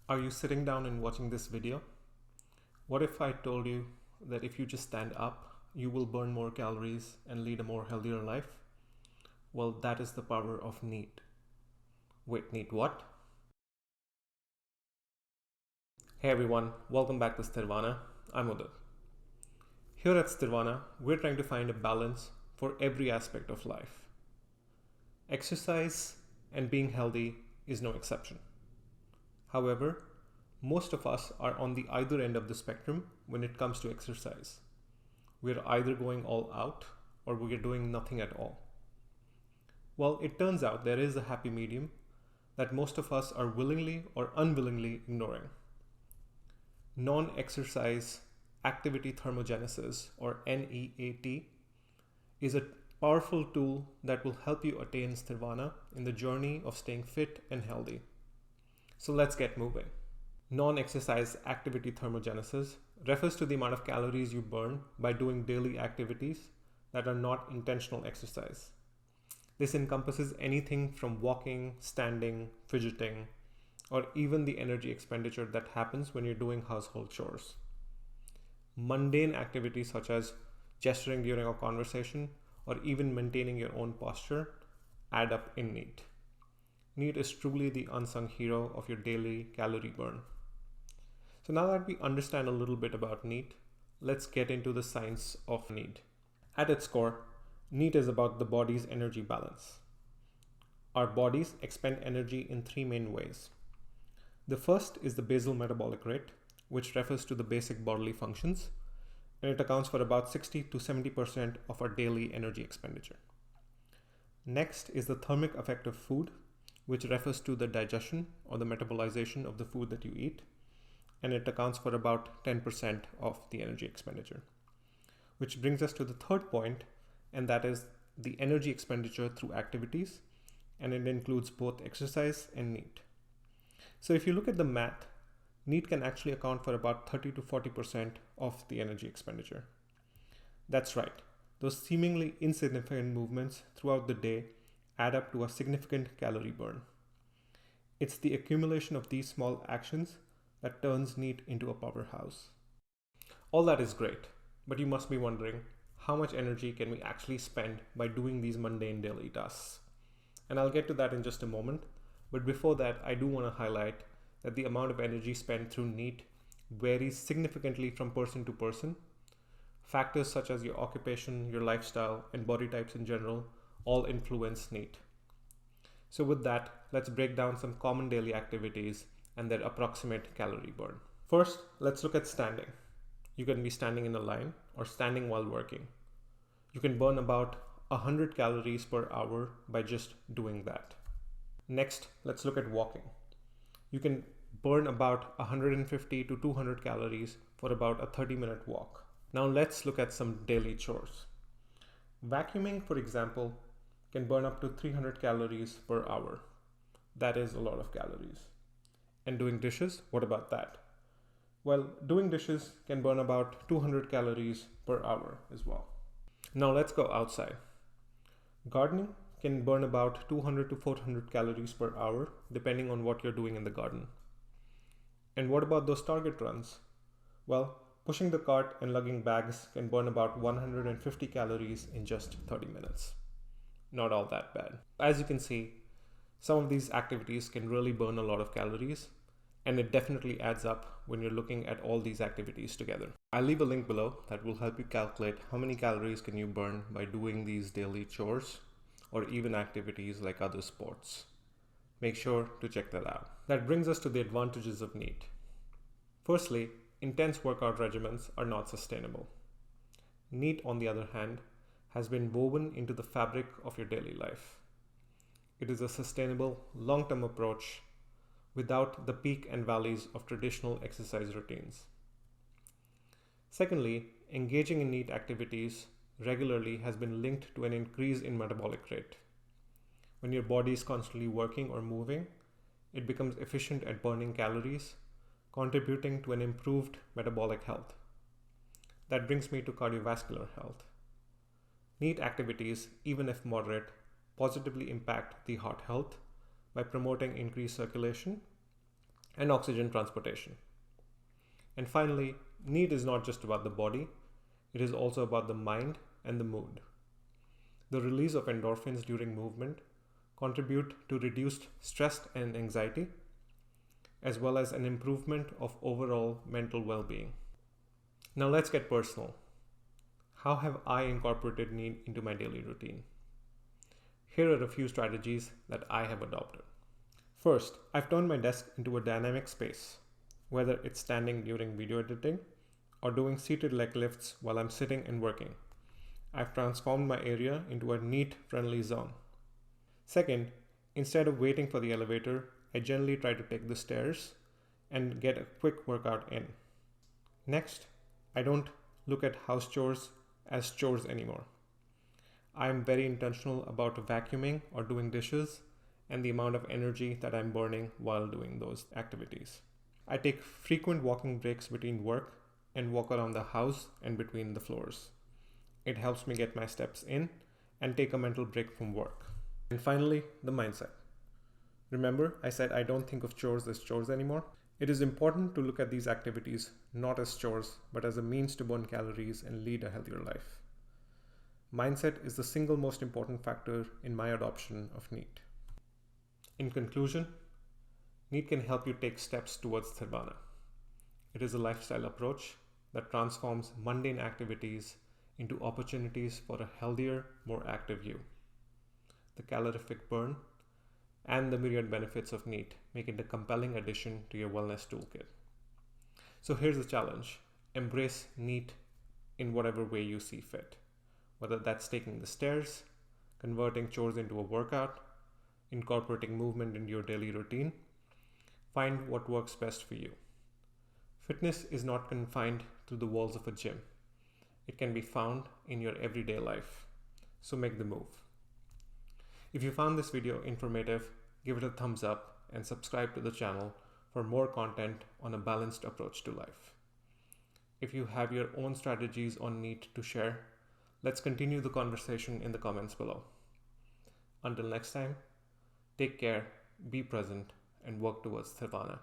Are you sitting down and watching this video? What if I told you that if you just stand up, you will burn more calories and lead a more healthier life? Well, that is the power of NEAT. Wait, NEAT what? Hey everyone, welcome back to Sthirvana. I'm Udit. Here at Sthirvana, we're trying to find a balance for every aspect of life. Exercise and being healthy is no exception. However, most of us are on the either end of the spectrum when it comes to exercise. We're either going all out or we're doing nothing at all. Well, it turns out there is a happy medium that most of us are willingly or unwillingly ignoring. Non-Exercise Activity Thermogenesis, or NEAT, is a powerful tool that will help you attain Sthirvana in the journey of staying fit and healthy. So let's get moving. Non-exercise activity thermogenesis refers to the amount of calories you burn by doing daily activities that are not intentional exercise. This encompasses anything from walking, standing, fidgeting, or even the energy expenditure that happens when you're doing household chores. Mundane activities such as gesturing during a conversation or even maintaining your own posture add up in NEAT. NEAT is truly the unsung hero of your daily calorie burn. So now that we understand a little bit about NEAT, let's get into the science of NEAT. At its core, NEAT is about the body's energy balance. Our bodies expend energy in three main ways. The first is the basal metabolic rate, which refers to the basic bodily functions, and it accounts for about 60 to 70% of our daily energy expenditure. Next is the thermic effect of food, which refers to the digestion or the metabolization of the food that you eat, and it accounts for about 10% of the energy expenditure. Which brings us to the third point, and that is the energy expenditure through activities, and it includes both exercise and NEAT. So if you look at the math, NEAT can actually account for about 30 to 40% of the energy expenditure. That's right, those seemingly insignificant movements throughout the day add up to a significant calorie burn. It's the accumulation of these small actions that turns NEAT into a powerhouse. All that is great, but you must be wondering, how much energy can we actually spend by doing these mundane daily tasks? And I'll get to that in just a moment, but before that, I do want to highlight that the amount of energy spent through NEAT varies significantly from person to person. Factors such as your occupation, your lifestyle, and body types in general all influence NEAT. So with that, let's break down some common daily activities and their approximate calorie burn. First, let's look at standing. You can be standing in a line or standing while working. You can burn about 100 calories per hour by just doing that. Next, let's look at walking. You can burn about 150 to 200 calories for about a 30-minute walk. Now let's look at some daily chores. Vacuuming, for example, can burn up to 300 calories per hour. That is a lot of calories. And doing dishes, what about that? Well, doing dishes can burn about 200 calories per hour as well. Now let's go outside. Gardening can burn about 200 to 400 calories per hour, depending on what you're doing in the garden. And what about those target runs? Well, pushing the cart and lugging bags can burn about 150 calories in just 30 minutes. Not all that bad. As you can see, some of these activities can really burn a lot of calories, and it definitely adds up when you're looking at all these activities together. I'll leave a link below that will help you calculate how many calories can you burn by doing these daily chores or even activities like other sports. Make sure to check that out. That brings us to the advantages of NEAT. Firstly, intense workout regimens are not sustainable. NEAT, on the other hand, has been woven into the fabric of your daily life. It is a sustainable, long-term approach without the peak and valleys of traditional exercise routines. Secondly, engaging in NEAT activities regularly has been linked to an increase in metabolic rate. When your body is constantly working or moving, it becomes efficient at burning calories, contributing to an improved metabolic health. That brings me to cardiovascular health. NEAT activities, even if moderate, positively impact the heart health by promoting increased circulation and oxygen transportation. And finally, NEAT is not just about the body, it is also about the mind and the mood. The release of endorphins during movement contribute to reduced stress and anxiety, as well as an improvement of overall mental well-being. Now let's get personal. How have I incorporated NEAT into my daily routine? Here are a few strategies that I have adopted. First, I've turned my desk into a dynamic space, whether it's standing during video editing or doing seated leg lifts while I'm sitting and working. I've transformed my area into a NEAT-friendly zone. Second, instead of waiting for the elevator, I generally try to take the stairs and get a quick workout in. Next, I don't look at house chores as chores anymore. I am very intentional about vacuuming or doing dishes and the amount of energy that I'm burning while doing those activities. I take frequent walking breaks between work and walk around the house and between the floors. It helps me get my steps in and take a mental break from work. And finally, the mindset. Remember, I said I don't think of chores as chores anymore. It is important to look at these activities not as chores, but as a means to burn calories and lead a healthier life. Mindset is the single most important factor in my adoption of NEAT. In conclusion, NEAT can help you take steps towards Sthirvana. It is a lifestyle approach that transforms mundane activities into opportunities for a healthier, more active you. The calorific burn and the myriad benefits of NEAT make it a compelling addition to your wellness toolkit. So here's the challenge. Embrace NEAT in whatever way you see fit. Whether that's taking the stairs, converting chores into a workout, incorporating movement into your daily routine, find what works best for you. Fitness is not confined to the walls of a gym. It can be found in your everyday life. So make the move. If you found this video informative, give it a thumbs up and subscribe to the channel for more content on a balanced approach to life. If you have your own strategies on NEAT to share, let's continue the conversation in the comments below. Until next time, take care, be present, and work towards Sthirvana.